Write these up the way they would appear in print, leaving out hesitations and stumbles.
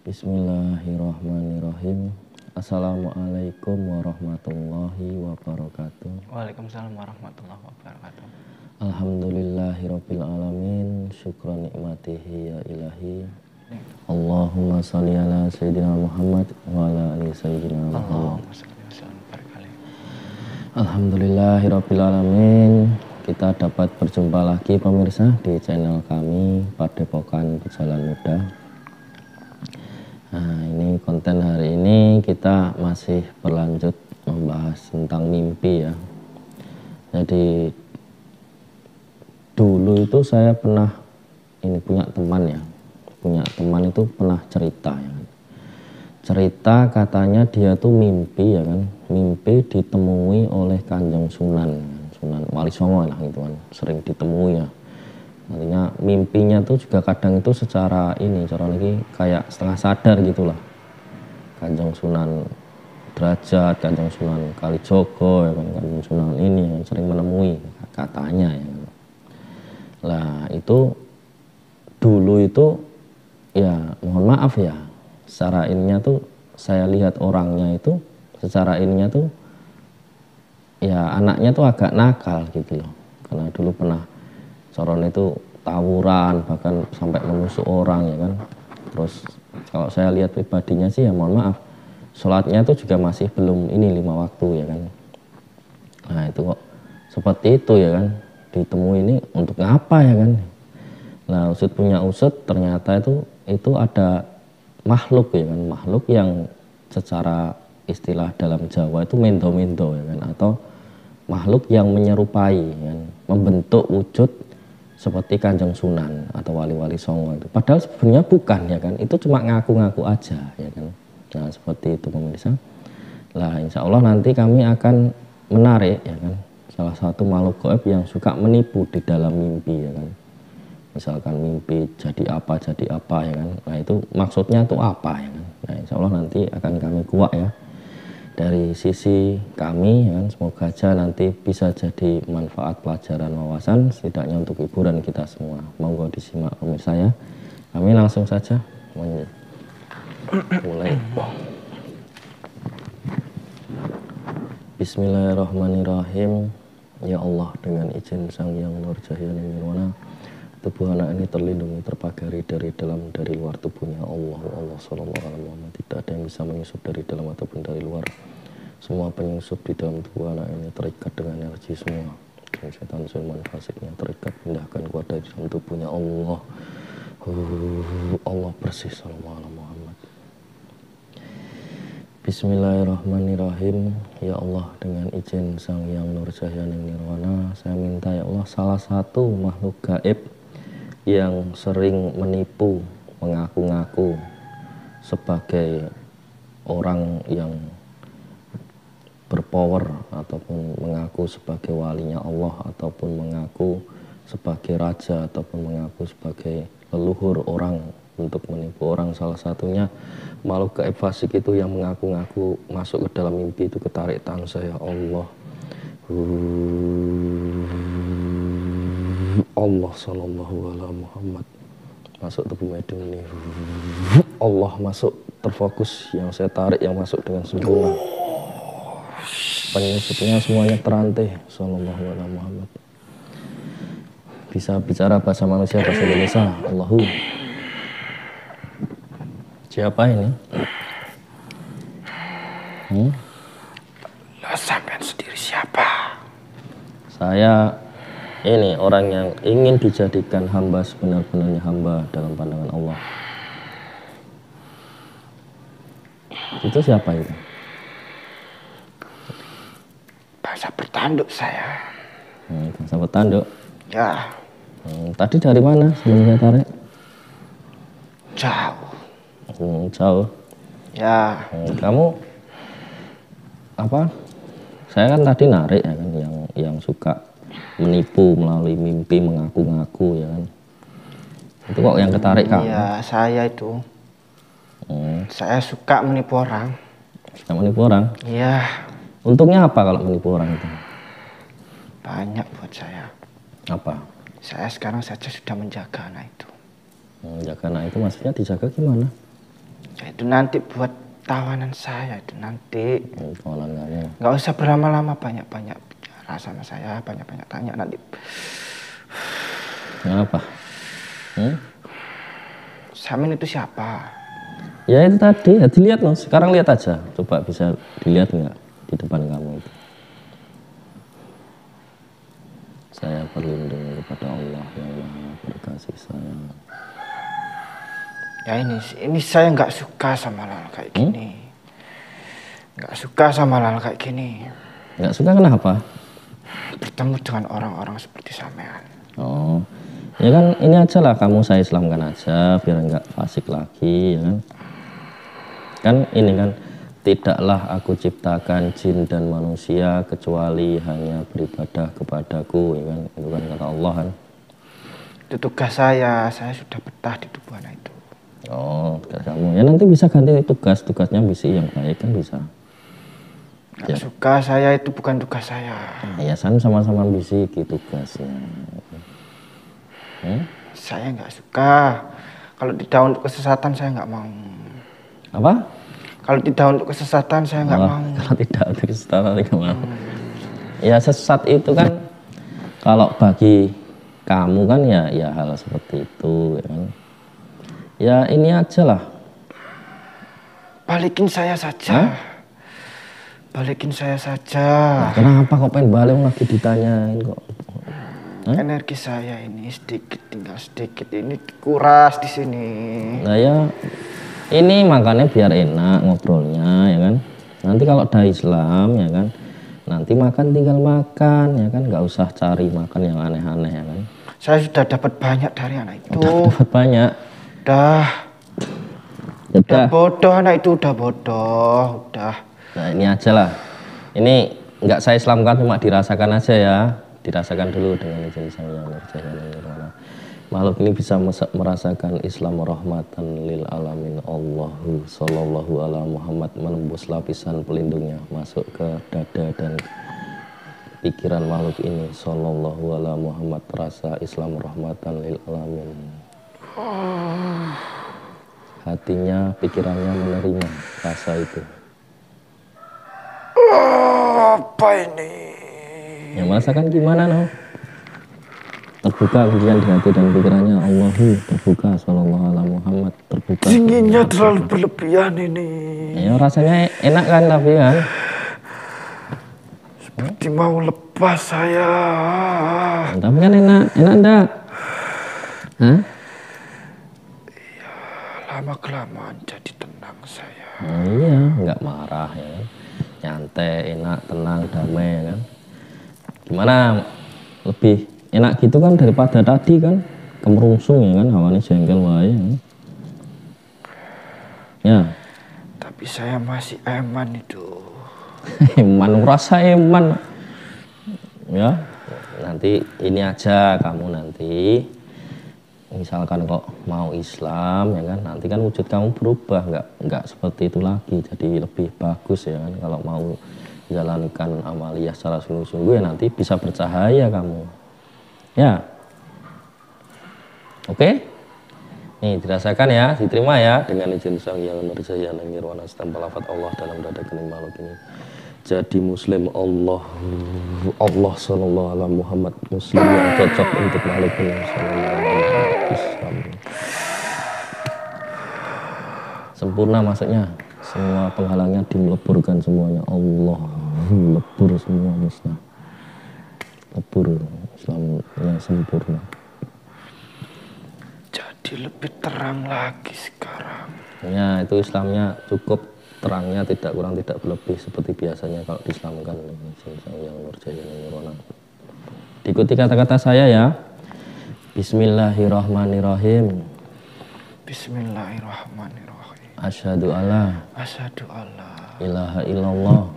Bismillahirrahmanirrahim. Assalamualaikum warahmatullahi wabarakatuh. Waalaikumsalam warahmatullahi wabarakatuh. Alhamdulillahirabbil alamin. Syukran nikmatihi ya ilahi. Allahumma shalli ala sayyidina Muhammad wa ala ali sayyidina Muhammad. Allahumma shalli wa sallim berkali. Alhamdulillahirabbil alamin. Kita dapat berjumpa lagi pemirsa di channel kami Padepokan Pejalan Muda. Nah, ini konten hari ini kita masih berlanjut membahas tentang mimpi ya. Jadi dulu itu saya pernah punya teman ya. Punya teman itu pernah cerita ya. Cerita katanya dia tuh mimpi ya kan. Mimpi ditemui oleh Kanjeng Sunan, Sunan Wali Songo lah gitu kan. Sering ditemui ya. Artinya mimpinya tuh juga kadang itu secara cara lagi kayak setengah sadar gitulah. Kanjeng Sunan Derajat, Kanjeng Sunan Kalijogo, ya kan, Kanjeng Sunan ini yang sering menemui katanya ya. Lah itu dulu itu ya mohon maaf ya, secara ininya tuh saya lihat orangnya itu secara ininya tuh ya anaknya tuh agak nakal gitu loh. Karena dulu pernah Coron itu tawuran bahkan sampai menusuk orang ya kan. Terus kalau saya lihat pribadinya sih ya mohon maaf, sholatnya itu juga masih belum 5 waktu ya kan. Nah itu kok seperti itu ya kan, ditemui ini untuk apa ya kan. Nah usut punya usut ternyata itu ada makhluk ya kan, makhluk yang secara istilah dalam Jawa itu mendo-mendo ya kan, atau makhluk yang menyerupai ya kan, membentuk wujud seperti Kanjeng Sunan atau wali-wali Songo itu. Padahal sebenarnya bukan ya kan, itu cuma ngaku-ngaku aja ya kan. Nah seperti itu pemirsa. Lah insya Allah nanti kami akan menarik ya kan salah satu makhluk gaib yang suka menipu di dalam mimpi ya kan. Misalkan mimpi jadi apa ya kan. Nah itu maksudnya itu apa ya kan. Nah insya Allah nanti akan kami kuak ya dari sisi kami ya kan. Semoga aja nanti bisa jadi manfaat pelajaran wawasan setidaknya untuk hiburan kita semua. Monggo disimak pemirsa ya. Kami langsung saja mulai. Bismillahirrahmanirrahim. Ya Allah, dengan izin Sang Yang Nur Cahaya Nirwana, tubuh anak ini terlindungi, terpagari dari dalam dari luar tubuhnya. Allah sallallahu alaihi wasallam. Tidak ada yang bisa menyusup dari dalam ataupun dari luar. Semua penyusup di dalam tubuh anak ini terikat dengan energi semua. Dan setan sulman fasiknya terikat, pindahkan keluar dari dalam tubuhnya. Allah bersih. Sallallahu alaihi Muhammad. Bismillahirrahmanirrahim. Ya Allah, dengan izin Sang Yang Nur Cahaya Nirwana, saya minta ya Allah salah satu makhluk gaib yang sering menipu, mengaku-ngaku sebagai orang yang berpower ataupun mengaku sebagai walinya Allah ataupun mengaku sebagai raja ataupun mengaku sebagai leluhur orang untuk menipu orang. Salah satunya makhluk gaib fasik itu yang mengaku-ngaku masuk ke dalam mimpi itu ketarik tangan saya. Allah sallallahu alaihi Muhammad masuk tubuh medium ini. Allah masuk terfokus, yang saya tarik yang masuk dengan sempurna. Penyusupnya semuanya terantai. Sallallahu alaihi Muhammad. Bisa bicara bahasa manusia, bahasa Indonesia. Allahu. Siapa ini? Lo sampean sendiri siapa? Saya ini orang yang ingin dijadikan hamba sebenar-benarnya hamba dalam pandangan Allah. Itu siapa itu? Bahasa bertanduk saya. Bahasa bertanduk? Ya. Tadi dari mana sebelum saya tarik? Jauh. Jauh. Ya. Kamu apa? Saya kan tadi narik ya kan, yang suka menipu melalui mimpi, mengaku-ngaku ya kan. Itu kok yang ketarik kamu? Iya, saya itu. Saya suka menipu orang. Suka menipu orang? Iya. Untungnya apa kalau menipu orang itu? Banyak buat saya. Apa? Saya sekarang saja sudah menjaga anak itu. Menjaga anak itu maksudnya dijaga gimana? Ya Itu nanti buat tawanan saya itu nanti. Tawanan kamu. Nggak usah berlama-lama, banyak-banyak bicara sama saya, banyak-banyak tanya nanti. Kenapa? Samin itu siapa? Ya itu tadi, ya dilihat loh. Sekarang lihat aja. Coba bisa dilihat nggak di depan kamu itu. Saya berlindung kepada Allah yang Maha Berkasih Sayang. Ya ini saya nggak suka sama hal kayak gini. Nggak suka sama hal kayak gini. Nggak suka kenapa? Bertemu dengan orang-orang seperti sampean. Oh, ya kan ini aja lah, kamu saya Islamkan aja biar nggak fasik lagi, ya kan? Kan ini kan, tidaklah aku ciptakan jin dan manusia kecuali hanya beribadah kepadaku, ya kan? Itu kan kata Allah kan. Itu tugas saya sudah betah di tubuh anak itu. Oh, tugas kamu. Ya nanti bisa ganti tugasnya bisa yang baik kan bisa. Nggak suka saya, itu bukan tugas saya. Ya sama-sama bisiki tugasnya. Saya nggak suka. Kalau tidak untuk kesesatan saya nggak mau. Apa? Kalau tidak untuk kesesatan saya nggak mau. Kalau tidak untuk kesesatan nggak mau. Ya sesat itu kan kalau bagi kamu kan ya hal seperti itu, ya kan. Ya ini aja lah. Balikin saya saja. Balikin saya saja. Nah, kenapa kok pengen balik lagi ditanyain kok? Energi saya ini sedikit, tinggal sedikit ini kuras di sini. Nah ya, ini makanya biar enak ngobrolnya, ya kan. Nanti kalau udah Islam, ya kan, nanti makan tinggal makan, ya kan, nggak usah cari makan yang aneh-aneh, ya kan. Saya sudah dapat banyak dari anak itu. Dapat banyak. Udah bodoh anak itu, udah bodoh, udah. Nah ini aja lah. Ini nggak saya Islamkan, cuma dirasakan aja ya. Dirasakan dulu dengan izin Sang Yang Nurjaya. Makhluk ini bisa merasakan Islam rahmatan lil alamin. Allahu sallallahu ala Muhammad menembus lapisan pelindungnya masuk ke dada dan pikiran makhluk ini. Sallallahu ala Muhammad terasa Islam rahmatan lil alamin. Hatinya, pikirannya menerima rasa itu. Apa ini? Yang merasakan gimana no? Terbuka kemudian di hati dan pikirannya. Allahu terbuka, sallallahu alaihi Muhammad terbuka. Dinginnya terlalu berlebihan ini. Ya rasanya enak kan tapi kan. Seperti mau lepas saya. Tapi kan enak enggak? Hah? Iya, lama kelamaan jadi tenang saya. Iya, nggak marah ya kan. Nyantai, enak, tenang, damai ya kan. Gimana lebih enak gitu kan daripada tadi kan kemerungsung ya kan, hawane jengkel wae ya. Ya. Tapi saya masih eman itu. Eman, rasa eman. Ya. Nanti ini aja kamu nanti misalkan kok mau Islam ya kan, nanti kan wujud kamu berubah, nggak seperti itu lagi, jadi lebih bagus ya kan. Kalau mau jalankan amaliyah secara sungguh-sungguh ya nanti bisa bercahaya kamu ya. Oke, nih dirasakan ya, diterima ya dengan izin Sang Yang Nurjaya Nirwana stempel lafaz Allah dalam dada kening makhluk ini. Jadi muslim Allah sallallahu alaihi Muhammad, muslim yang cocok untuk makhluk ini sallallahu alaihi Islam. Sempurna maksudnya, semua penghalangnya dimeleburkan semuanya. Allah lebur semua musnah, lebur, Islamnya sempurna. Jadi lebih terang lagi sekarang. Ya itu Islamnya cukup terangnya, tidak kurang tidak berlebih seperti biasanya kalau diislamkan. Sang Yang Nurjaya Nirwana. Diikuti kata-kata saya ya. Bismillahirrahmanirrahim. Bismillahirrahmanirrahim. Asyhadu alla ilaha illallah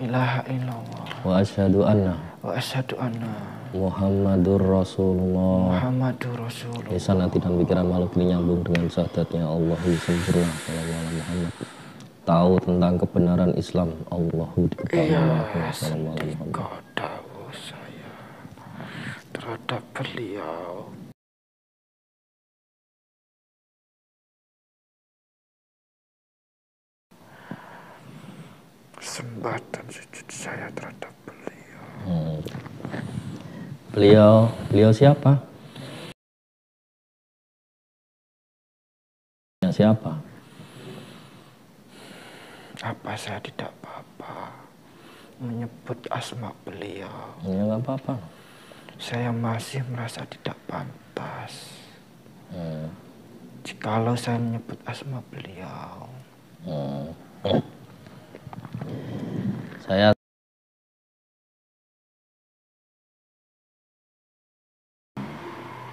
wa asyhadu anna Muhammadur Rasulullah. Lisan, hati dan pikiran makhluk ini nyambung dengan syahadatnya Allahu sempurna sallallahu alaihi Muhammad. Tahu tentang kebenaran Islam Allahu diketahui sallallahu alaihi Muhammad. Tahu saya terhadap beliau. sembah dan sujud saya terhadap beliau. Beliau siapa? Ya, siapa? Apa saya tidak apa-apa menyebut asma beliau? Ya nggak apa-apa. Saya masih merasa tidak pantas. Jikalau saya menyebut asma beliau. Saya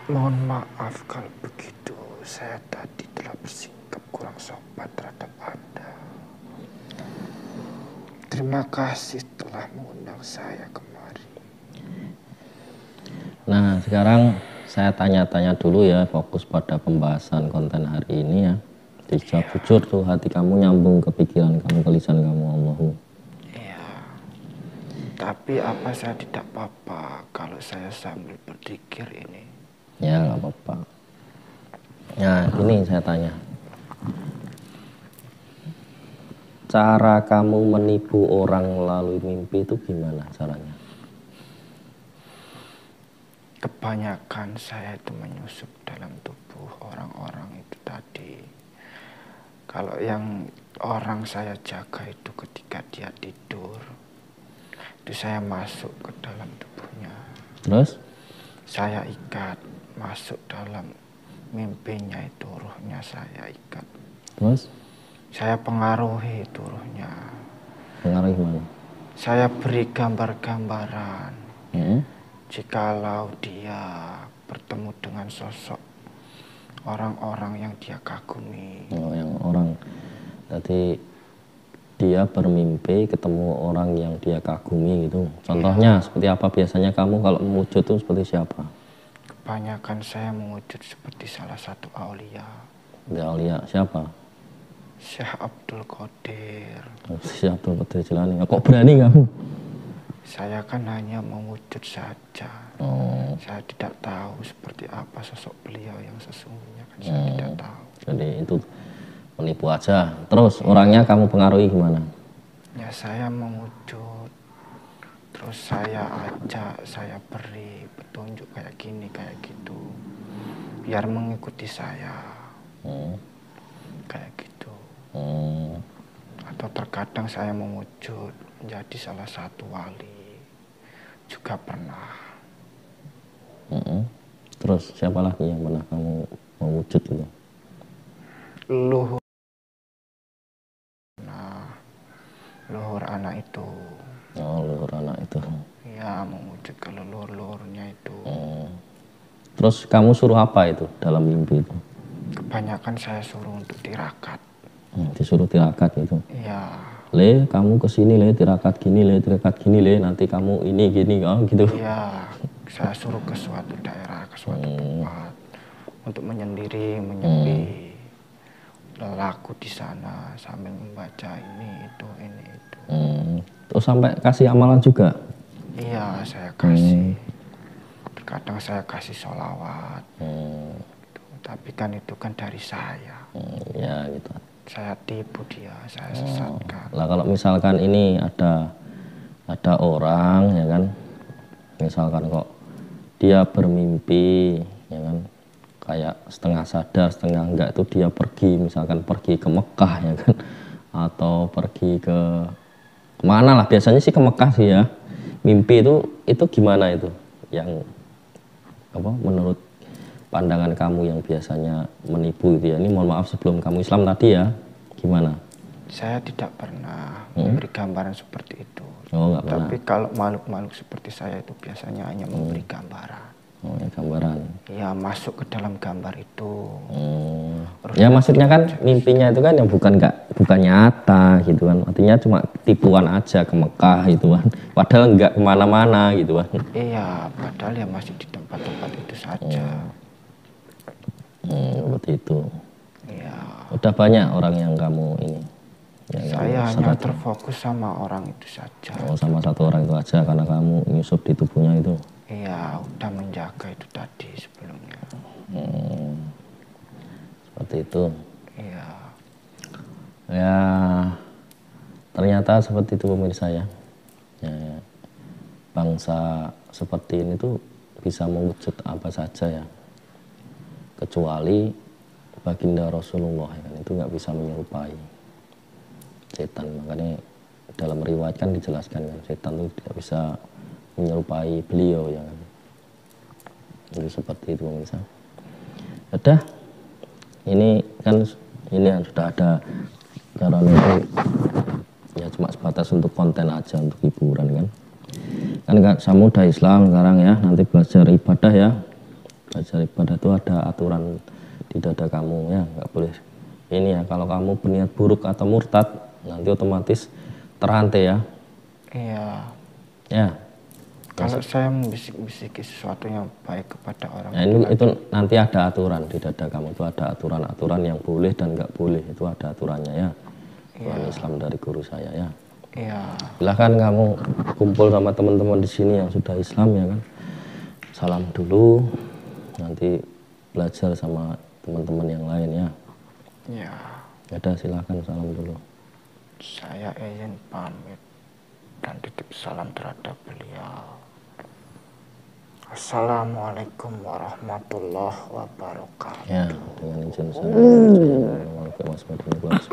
Mohon maaf kalau begitu, saya tadi telah bersikap kurang sopan terhadap Anda. Terima kasih telah mengundang saya kemari. Nah, sekarang saya tanya-tanya dulu ya, fokus pada pembahasan konten hari ini ya. Dijawab jujur tuh, hati kamu nyambung ke pikiran kamu, ke lisan kamu, Allahu. Iya. Tapi apa saya tidak apa-apa kalau saya sambil berzikir ini? Ya nggak apa-apa. Nah, ini saya tanya. Cara kamu menipu orang melalui mimpi itu gimana caranya? Kebanyakan saya itu menyusup dalam tubuh orang-orang itu tadi. Kalau yang orang saya jaga itu ketika dia tidur, itu saya masuk ke dalam tubuhnya. Terus? Saya ikat, masuk dalam mimpinya itu, ruhnya saya ikat. Terus? Saya pengaruhi itu ruhnya. Pengaruh gimana? Saya beri gambar-gambaran. Jikalau dia bertemu dengan sosok orang-orang yang dia kagumi. Oh, yang orang tadi dia bermimpi ketemu orang yang dia kagumi gitu. Contohnya seperti apa biasanya kamu kalau mewujud itu seperti siapa? Kebanyakan saya mewujud seperti salah satu aulia. Aulia siapa? Syekh Abdul Qadir. Syekh Abdul Qadir Jilani. Kok berani kamu? Saya kan hanya mewujud saja. Saya tidak tahu seperti apa sosok beliau yang sesungguhnya, kan saya tidak tahu. Jadi itu menipu aja. Terus orangnya kamu pengaruhi gimana? Ya saya mewujud, terus saya ajak, saya beri petunjuk kayak gini, kayak gitu, biar mengikuti saya, kayak gitu. Atau terkadang saya mewujud menjadi salah satu wali, juga pernah. Terus siapa lagi yang pernah kamu mewujud itu? Luhur. Nah, luhur anak itu. Oh, luhur anak itu. Ya, mewujud ke leluhur-leluhurnya itu. Terus kamu suruh apa itu dalam mimpi itu? Kebanyakan saya suruh untuk tirakat. Disuruh tirakat gitu? Iya. Le, kamu kesini le, tirakat gini le, tirakat gini le, nanti kamu ini gini, gitu. Iya, saya suruh ke suatu daerah, ke suatu tempat untuk menyendiri, menyepi, lelaku di sana sambil membaca ini itu. Terus sampai kasih amalan juga? Iya, saya kasih. Terkadang saya kasih sholawat. Tapi kan itu kan dari saya. Ya gitu. Saya tipu dia, saya sesatkan. Lah kalau misalkan ini ada orang ya kan, misalkan kok dia bermimpi ya kan, kayak setengah sadar setengah enggak, itu dia pergi, misalkan pergi ke Mekah ya kan, atau pergi ke kemana lah, biasanya sih ke Mekah sih ya. Mimpi itu gimana itu yang apa menurut pandangan kamu yang biasanya menipu itu ya? Ini mohon maaf sebelum kamu Islam tadi ya, gimana? Saya tidak pernah memberi gambaran seperti itu. Oh, nggak pernah. Tapi kalau makhluk-makhluk seperti saya itu biasanya hanya memberi gambaran. Oh, ya gambaran. Ya, masuk ke dalam gambar itu. Ya maksudnya kan mimpinya itu kan yang bukan nyata gitu kan. Artinya cuma tipuan aja ke Mekah gitu kan. Padahal nggak kemana-mana gitu kan. Iya, padahal ya masih di tempat-tempat itu saja. Seperti itu. Iya. Udah banyak orang yang kamu ini. Saya hanya terfokus sama orang itu saja. Oh, sama satu orang itu aja karena kamu nyusup di tubuhnya itu. Iya, udah menjaga itu tadi sebelumnya. Seperti itu. Iya. Ya, ternyata seperti itu pemirsa ya. Bangsa seperti ini tuh bisa mewujud apa saja ya, kecuali baginda Rasulullah ya kan, itu nggak bisa menyerupai setan. Makanya dalam riwayat kan dijelaskan kan, setan itu tidak bisa menyerupai beliau ya kan. Jadi seperti itu pemirsa. Udah, ini kan ini yang sudah ada karena itu ya cuma sebatas untuk konten aja, untuk hiburan kan. Kan kamu udah Islam sekarang ya, nanti belajar ibadah ya. Belajar ibadah itu ada aturan di dada kamu ya, nggak boleh ini ya, kalau kamu berniat buruk atau murtad nanti otomatis terhantai ya. Iya. Ya. Kalau saya membisik-bisiki sesuatu yang baik kepada orang, nah, itu nanti ada aturan di dada kamu, itu ada aturan-aturan yang boleh dan nggak boleh, itu ada aturannya ya. Aturan Islam dari guru saya ya. Iya. Silahkan kamu kumpul sama teman-teman di sini yang sudah Islam ya kan. Salam dulu, nanti belajar sama teman-teman yang lain ya. Iya. Ada silahkan salam dulu. Saya izin pamit dan titip salam terhadap beliau. Assalamualaikum warahmatullahi wabarakatuh. Ya, dengan izin saya. Assalamualaikum warahmatullahi wabarakatuh.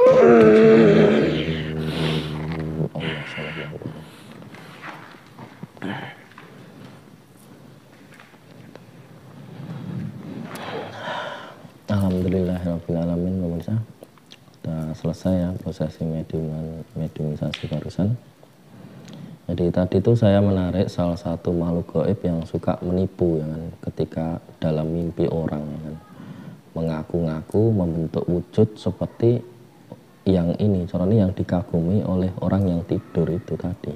Alhamdulillahirrahmanirrahim pemirsa. Sudah selesai ya prosesi mediumisasi barusan. Jadi tadi itu saya menarik salah satu makhluk gaib yang suka menipu ya kan, ketika dalam mimpi orang ya kan, mengaku-ngaku membentuk wujud seperti yang ini, contohnya yang dikagumi oleh orang yang tidur itu tadi.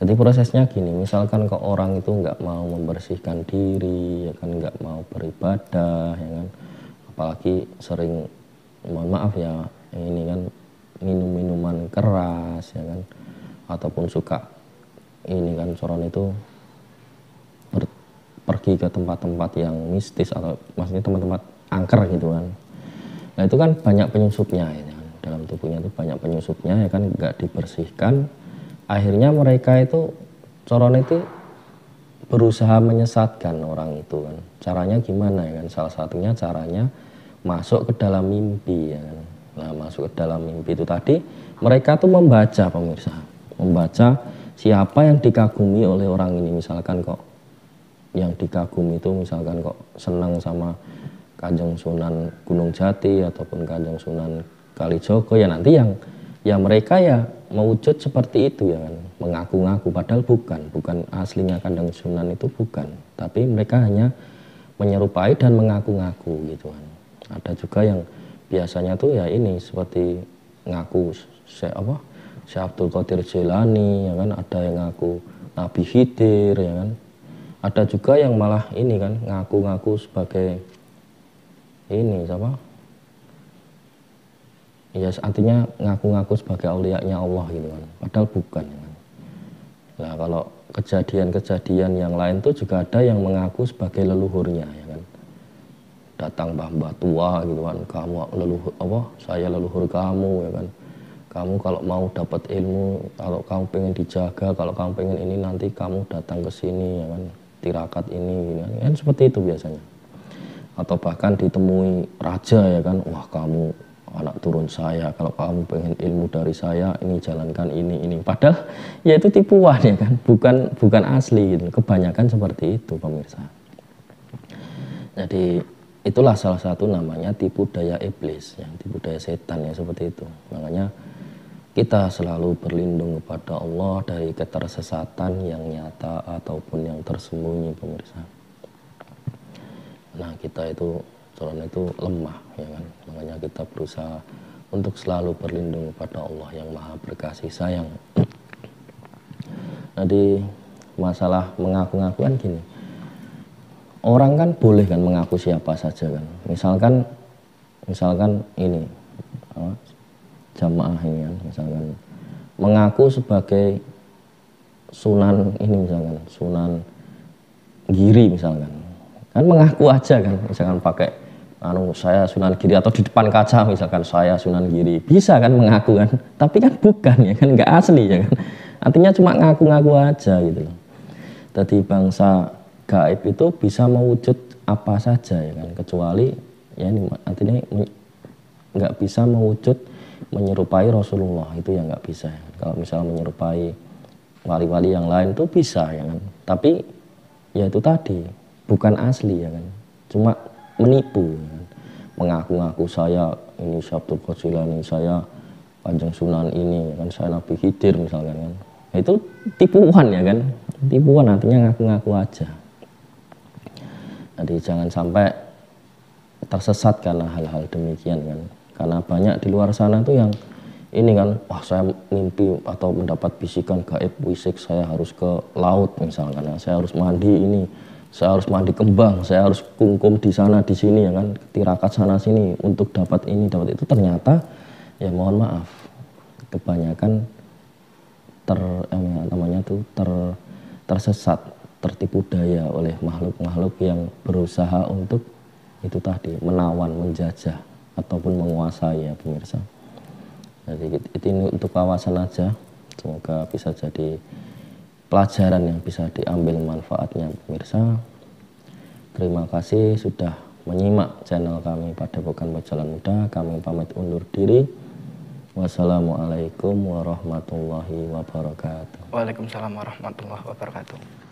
Jadi prosesnya gini, misalkan ke orang itu nggak mau membersihkan diri ya kan, nggak mau beribadah ya kan, apalagi sering, mohon maaf ya, ini kan minum-minuman keras ya kan, ataupun suka ini kan coron itu pergi ke tempat-tempat yang mistis atau maksudnya tempat-tempat angker gitu kan. Nah itu kan banyak penyusupnya ya kan, dalam tubuhnya itu banyak penyusupnya ya kan, nggak dibersihkan, akhirnya mereka itu coron itu berusaha menyesatkan orang itu kan. Caranya gimana ya kan, salah satunya caranya masuk ke dalam mimpi ya kan. Nah masuk ke dalam mimpi itu tadi mereka tuh membaca pemirsa, membaca siapa yang dikagumi oleh orang ini. Misalkan kok yang dikagumi itu misalkan kok senang sama Kanjeng Sunan Gunung Jati ataupun Kanjeng Sunan Kalijogo, ya nanti yang mereka ya mewujud seperti itu ya kan, mengaku-ngaku padahal bukan aslinya Kanjeng Sunan itu bukan, tapi mereka hanya menyerupai dan mengaku-ngaku gitu kan. Ada juga yang biasanya tuh ya ini seperti ngaku Syekh Abdul Qadir Jailani ya kan, ada yang ngaku Nabi Khidir ya kan, ada juga yang malah ini kan ngaku-ngaku sebagai ini siapa ya, artinya ngaku-ngaku sebagai aulianya Allah gitu kan, padahal bukan ya kan. Nah kalau kejadian-kejadian yang lain tuh juga ada yang mengaku sebagai leluhurnya ya kan, datang mbah-mbah tua gitu kan, kamu leluhur saya leluhur kamu ya kan, kamu kalau mau dapat ilmu, kalau kamu pengen dijaga, kalau kamu pengen ini, nanti kamu datang ke sini ya kan, tirakat ini gitu kan, seperti itu biasanya. Atau bahkan ditemui raja ya kan, wah kamu anak turun saya, kalau kamu pengen ilmu dari saya ini jalankan ini, padahal ya itu tipuan ya kan, bukan asli gitu. Kebanyakan seperti itu pemirsa. Jadi itulah salah satu namanya tipu daya iblis, yang tipu daya setan ya, seperti itu. Makanya kita selalu berlindung kepada Allah dari ketersesatan yang nyata ataupun yang tersembunyi pemirsa. Nah kita itu soalnya itu lemah ya kan, makanya kita berusaha untuk selalu berlindung kepada Allah yang maha berkasih sayang. Jadi masalah mengaku-ngaku kan gini, orang kan boleh kan mengaku siapa saja kan, misalkan ini jamaah ini kan, misalkan mengaku sebagai sunan ini, misalkan Sunan Giri misalkan, kan mengaku aja kan, misalkan pakai saya Sunan Giri, atau di depan kaca misalkan saya Sunan Giri, bisa kan mengaku kan, tapi kan bukan ya kan, nggak asli ya kan, artinya cuma ngaku-ngaku aja gitu loh. Jadi bangsa gaib itu bisa mewujud apa saja ya kan, kecuali ya ini artinya nggak bisa mewujud menyerupai Rasulullah, itu yang nggak bisa ya. Kalau misalnya menyerupai wali-wali yang lain itu bisa ya kan, tapi ya itu tadi bukan asli ya kan, cuma menipu ya kan? Mengaku-ngaku saya ini Syabtul Qasilani, saya Kanjeng Sunan ini ya kan, saya Nabi Khidir misalkan kan, itu tipuan ya kan, tipuan artinya ngaku-ngaku aja. Jadi jangan sampai tersesat karena hal-hal demikian kan, karena banyak di luar sana tuh yang ini kan, wah saya mimpi atau mendapat bisikan gaib wisik saya harus ke laut misalkan ya, saya harus mandi ini, saya harus mandi kembang, saya harus kungkum di sana di sini ya kan, tirakat sana sini untuk dapat ini dapat itu. Ternyata ya mohon maaf, kebanyakan tersesat, tertipu daya oleh makhluk-makhluk yang berusaha untuk itu tadi menawan, menjajah ataupun menguasai ya pemirsa. Jadi ini untuk kawasan aja, semoga bisa jadi pelajaran yang bisa diambil manfaatnya pemirsa. Terima kasih sudah menyimak channel kami Padepokan Pejalan Muda. Kami pamit undur diri. Wassalamualaikum warahmatullahi wabarakatuh. Waalaikumsalam warahmatullahi wabarakatuh.